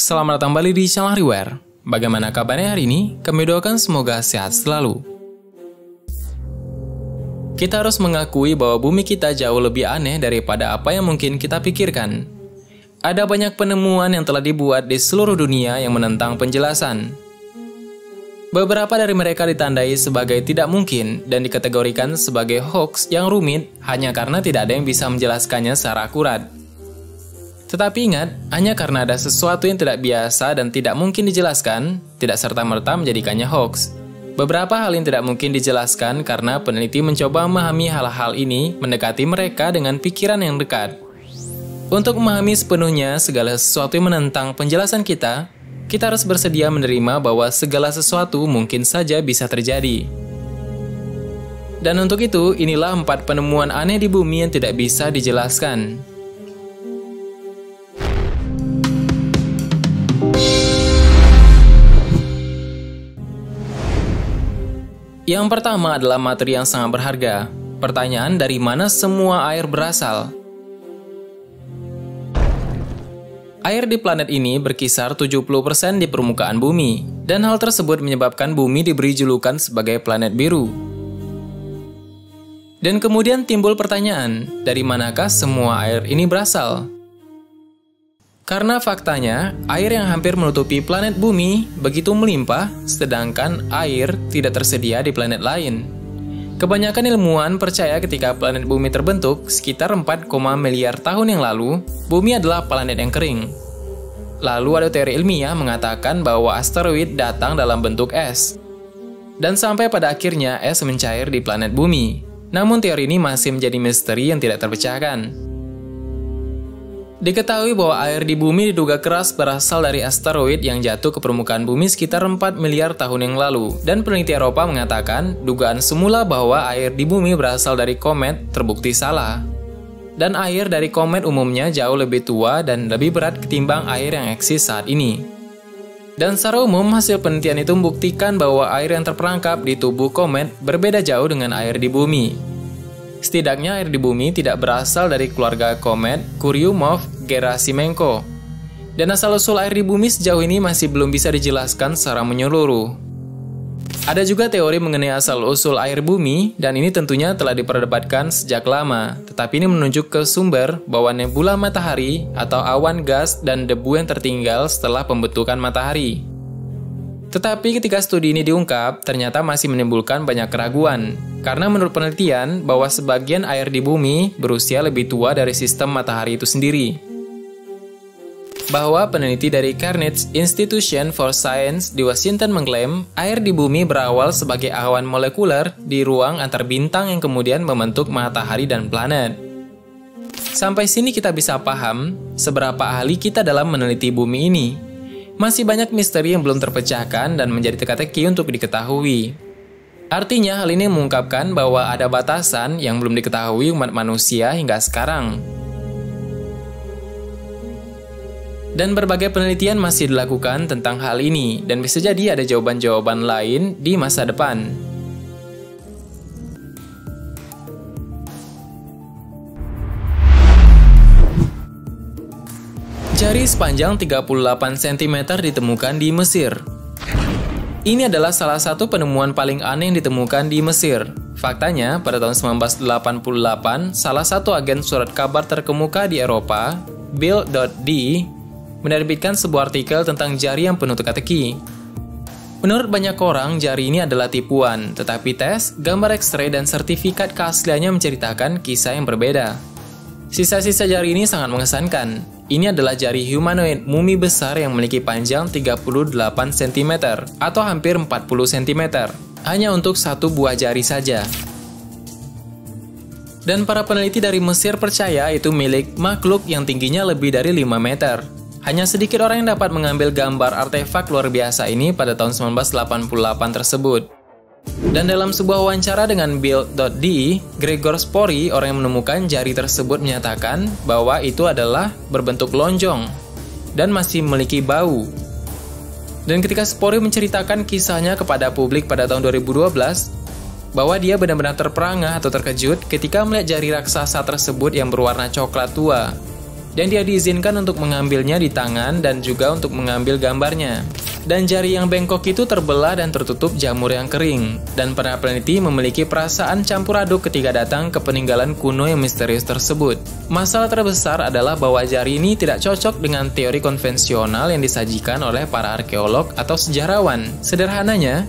selamat datang kembali di channel Hariware. Bagaimana kabarnya hari ini? Kami doakan semoga sehat selalu. Kita harus mengakui bahwa bumi kita jauh lebih aneh daripada apa yang mungkin kita pikirkan. Ada banyak penemuan yang telah dibuat di seluruh dunia yang menentang penjelasan. Beberapa dari mereka ditandai sebagai tidak mungkin dan dikategorikan sebagai hoax yang rumit hanya karena tidak ada yang bisa menjelaskannya secara akurat. Tetapi ingat, hanya karena ada sesuatu yang tidak biasa dan tidak mungkin dijelaskan, tidak serta-merta menjadikannya hoax. Beberapa hal yang tidak mungkin dijelaskan karena peneliti mencoba memahami hal-hal ini mendekati mereka dengan pikiran yang dekat. Untuk memahami sepenuhnya segala sesuatu yang menentang penjelasan kita harus bersedia menerima bahwa segala sesuatu mungkin saja bisa terjadi. Dan untuk itu, inilah 4 penemuan aneh di bumi yang tidak bisa dijelaskan. Yang pertama adalah materi yang sangat berharga. Pertanyaan, dari mana semua air berasal? Air di planet ini berkisar 70% di permukaan bumi, dan hal tersebut menyebabkan bumi diberi julukan sebagai planet biru. Dan kemudian timbul pertanyaan, dari manakah semua air ini berasal? Karena faktanya, air yang hampir menutupi planet bumi begitu melimpah, sedangkan air tidak tersedia di planet lain. Kebanyakan ilmuwan percaya ketika planet bumi terbentuk sekitar 4, miliar tahun yang lalu, bumi adalah planet yang kering. Lalu ada teori ilmiah mengatakan bahwa asteroid datang dalam bentuk es. Dan sampai pada akhirnya es mencair di planet bumi. Namun teori ini masih menjadi misteri yang tidak terpecahkan. Diketahui bahwa air di bumi diduga keras berasal dari asteroid yang jatuh ke permukaan bumi sekitar 4 miliar tahun yang lalu. Dan peneliti Eropa mengatakan dugaan semula bahwa air di bumi berasal dari komet terbukti salah. Dan air dari komet umumnya jauh lebih tua dan lebih berat ketimbang air yang eksis saat ini. Dan secara umum hasil penelitian itu membuktikan bahwa air yang terperangkap di tubuh komet berbeda jauh dengan air di bumi. Setidaknya air di bumi tidak berasal dari keluarga komet Churyumov-Gerasimenko. Dan asal-usul air di bumi sejauh ini masih belum bisa dijelaskan secara menyeluruh. Ada juga teori mengenai asal-usul air bumi, dan ini tentunya telah diperdebatkan sejak lama. Tetapi ini menunjuk ke sumber bahwa nebula matahari atau awan gas dan debu yang tertinggal setelah pembentukan matahari. Tetapi ketika studi ini diungkap, ternyata masih menimbulkan banyak keraguan. Karena menurut penelitian, bahwa sebagian air di bumi berusia lebih tua dari sistem matahari itu sendiri. Bahwa peneliti dari Carnegie Institution for Science di Washington mengklaim, air di bumi berawal sebagai awan molekuler di ruang antar bintang yang kemudian membentuk matahari dan planet. Sampai sini kita bisa paham seberapa ahli kita dalam meneliti bumi ini. Masih banyak misteri yang belum terpecahkan dan menjadi teka-teki untuk diketahui. Artinya hal ini mengungkapkan bahwa ada batasan yang belum diketahui umat manusia hingga sekarang. Dan berbagai penelitian masih dilakukan tentang hal ini, dan bisa jadi ada jawaban-jawaban lain di masa depan. Jari sepanjang 38 cm ditemukan di Mesir. Ini adalah salah satu penemuan paling aneh yang ditemukan di Mesir. Faktanya, pada tahun 1988, salah satu agen surat kabar terkemuka di Eropa, Bild.de, menerbitkan sebuah artikel tentang jari yang penuh teka-teki. Menurut banyak orang, jari ini adalah tipuan, tetapi tes, gambar X-ray, dan sertifikat keasliannya menceritakan kisah yang berbeda. Sisa-sisa jari ini sangat mengesankan. Ini adalah jari humanoid mumi besar yang memiliki panjang 38 cm atau hampir 40 cm, hanya untuk satu buah jari saja. Dan para peneliti dari Mesir percaya itu milik makhluk yang tingginya lebih dari 5 meter. Hanya sedikit orang yang dapat mengambil gambar artefak luar biasa ini pada tahun 1988 tersebut. Dan dalam sebuah wawancara dengan Bild.de, Gregor Spory, orang yang menemukan jari tersebut, menyatakan bahwa itu adalah berbentuk lonjong dan masih memiliki bau. Dan ketika Spory menceritakan kisahnya kepada publik pada tahun 2012, bahwa dia benar-benar terperangah atau terkejut ketika melihat jari raksasa tersebut yang berwarna coklat tua. dan dia diizinkan untuk mengambilnya di tangan dan juga untuk mengambil gambarnya. Dan jari yang bengkok itu terbelah dan tertutup jamur yang kering. Dan para peneliti memiliki perasaan campur aduk ketika datang ke peninggalan kuno yang misterius tersebut. Masalah terbesar adalah bahwa jari ini tidak cocok dengan teori konvensional yang disajikan oleh para arkeolog atau sejarawan. Sederhananya,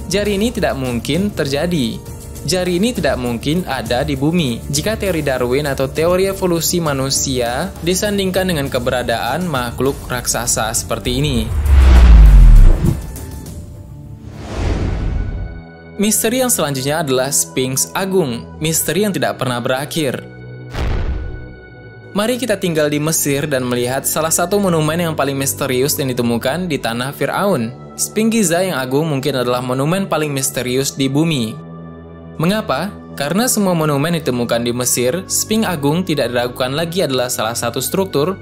jari ini tidak mungkin terjadi. Jari ini tidak mungkin ada di bumi jika teori Darwin atau teori evolusi manusia disandingkan dengan keberadaan makhluk raksasa seperti ini. Misteri yang selanjutnya adalah Sphinx Agung, misteri yang tidak pernah berakhir. Mari kita tinggal di Mesir dan melihat salah satu monumen yang paling misterius yang ditemukan di tanah Fir'aun. Sphinx Giza yang agung mungkin adalah monumen paling misterius di bumi. Mengapa? Karena semua monumen ditemukan di Mesir, Sphinx Agung tidak diragukan lagi adalah salah satu struktur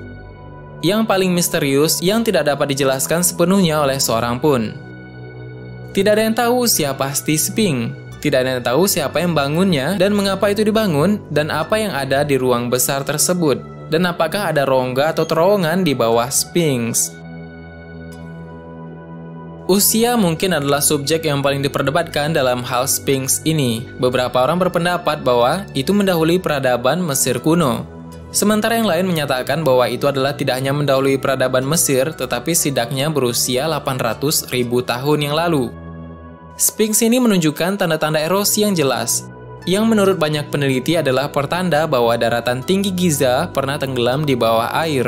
yang paling misterius yang tidak dapat dijelaskan sepenuhnya oleh seorang pun. Tidak ada yang tahu siapa pasti Sphinx, tidak ada yang tahu siapa yang bangunnya dan mengapa itu dibangun dan apa yang ada di ruang besar tersebut dan apakah ada rongga atau terowongan di bawah Sphinx. Usia mungkin adalah subjek yang paling diperdebatkan dalam hal Sphinx ini. Beberapa orang berpendapat bahwa itu mendahului peradaban Mesir kuno. Sementara yang lain menyatakan bahwa itu adalah tidak hanya mendahului peradaban Mesir, tetapi setidaknya berusia 800.000 tahun yang lalu. Sphinx ini menunjukkan tanda-tanda erosi yang jelas, yang menurut banyak peneliti adalah pertanda bahwa daratan tinggi Giza pernah tenggelam di bawah air.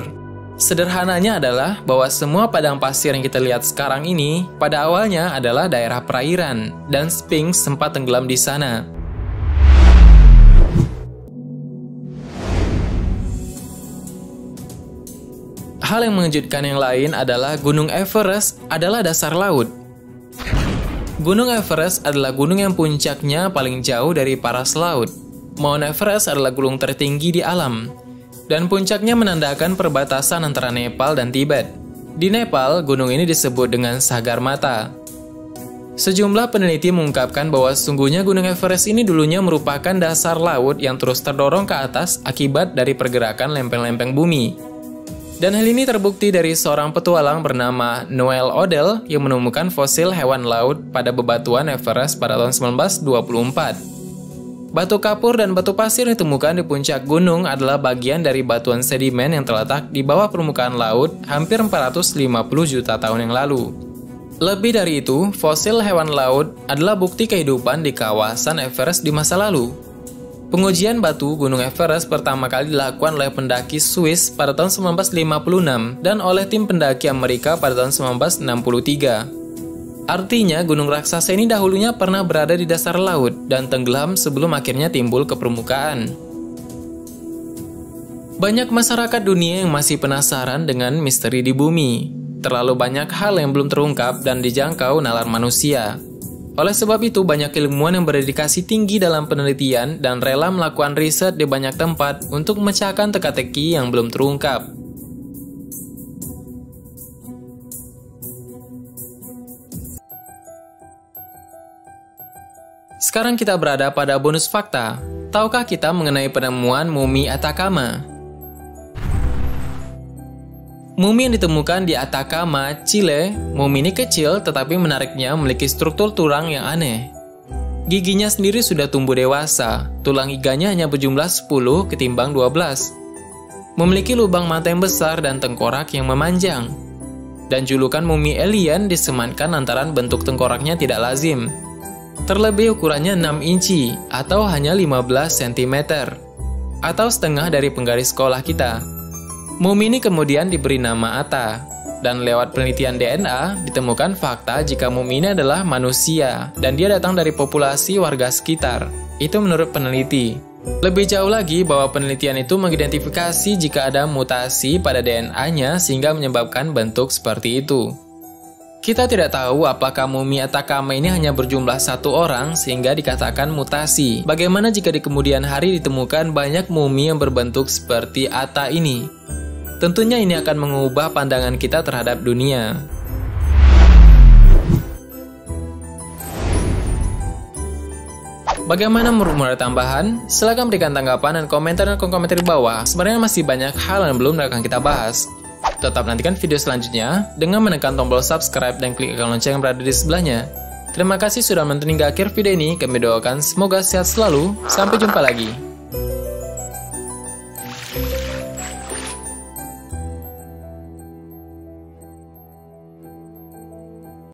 Sederhananya adalah bahwa semua padang pasir yang kita lihat sekarang ini pada awalnya adalah daerah perairan dan Sphinx sempat tenggelam di sana. Hal yang mengejutkan yang lain adalah Gunung Everest adalah dasar laut. Gunung Everest adalah gunung yang puncaknya paling jauh dari paras laut. Mount Everest adalah gunung tertinggi di alam. Dan puncaknya menandakan perbatasan antara Nepal dan Tibet. Di Nepal, gunung ini disebut dengan Sagarmatha. Sejumlah peneliti mengungkapkan bahwa sesungguhnya Gunung Everest ini dulunya merupakan dasar laut yang terus terdorong ke atas akibat dari pergerakan lempeng-lempeng bumi. Dan hal ini terbukti dari seorang petualang bernama Noel Odell yang menemukan fosil hewan laut pada bebatuan Everest pada tahun 1924. Batu kapur dan batu pasir yang ditemukan di puncak gunung adalah bagian dari batuan sedimen yang terletak di bawah permukaan laut hampir 450 juta tahun yang lalu. Lebih dari itu, fosil hewan laut adalah bukti kehidupan di kawasan Everest di masa lalu. Pengujian batu Gunung Everest pertama kali dilakukan oleh pendaki Swiss pada tahun 1956 dan oleh tim pendaki Amerika pada tahun 1963. Artinya, gunung raksasa ini dahulunya pernah berada di dasar laut dan tenggelam sebelum akhirnya timbul ke permukaan. Banyak masyarakat dunia yang masih penasaran dengan misteri di bumi. Terlalu banyak hal yang belum terungkap dan dijangkau nalar manusia. Oleh sebab itu, banyak ilmuwan yang berdedikasi tinggi dalam penelitian dan rela melakukan riset di banyak tempat untuk memecahkan teka-teki yang belum terungkap. Sekarang kita berada pada bonus fakta. Tahukah kita mengenai penemuan mumi Atacama? Mumi yang ditemukan di Atacama, Chile, mumi ini kecil tetapi menariknya memiliki struktur tulang yang aneh. Giginya sendiri sudah tumbuh dewasa, tulang iganya hanya berjumlah 10 ketimbang 12. Memiliki lubang mata yang besar dan tengkorak yang memanjang. Dan julukan mumi alien disematkan lantaran bentuk tengkoraknya tidak lazim. Terlebih ukurannya 6 inci atau hanya 15 cm atau setengah dari penggaris sekolah kita. Mumi ini kemudian diberi nama Atta dan lewat penelitian DNA ditemukan fakta jika mumi ini adalah manusia dan dia datang dari populasi warga sekitar. Itu menurut peneliti. Lebih jauh lagi bahwa penelitian itu mengidentifikasi jika ada mutasi pada DNA-nya sehingga menyebabkan bentuk seperti itu. Kita tidak tahu apakah mumi Atacama ini hanya berjumlah satu orang sehingga dikatakan mutasi. Bagaimana jika di kemudian hari ditemukan banyak mumi yang berbentuk seperti Atta ini? Tentunya ini akan mengubah pandangan kita terhadap dunia. Bagaimana menurut tambahan? Silahkan berikan tanggapan dan komentar di bawah. Sebenarnya masih banyak hal yang belum akan kita bahas. Tetap nantikan video selanjutnya dengan menekan tombol subscribe dan klik ikon lonceng yang berada di sebelahnya. Terima kasih sudah menonton hingga akhir video ini. Kami doakan semoga sehat selalu. Sampai jumpa lagi.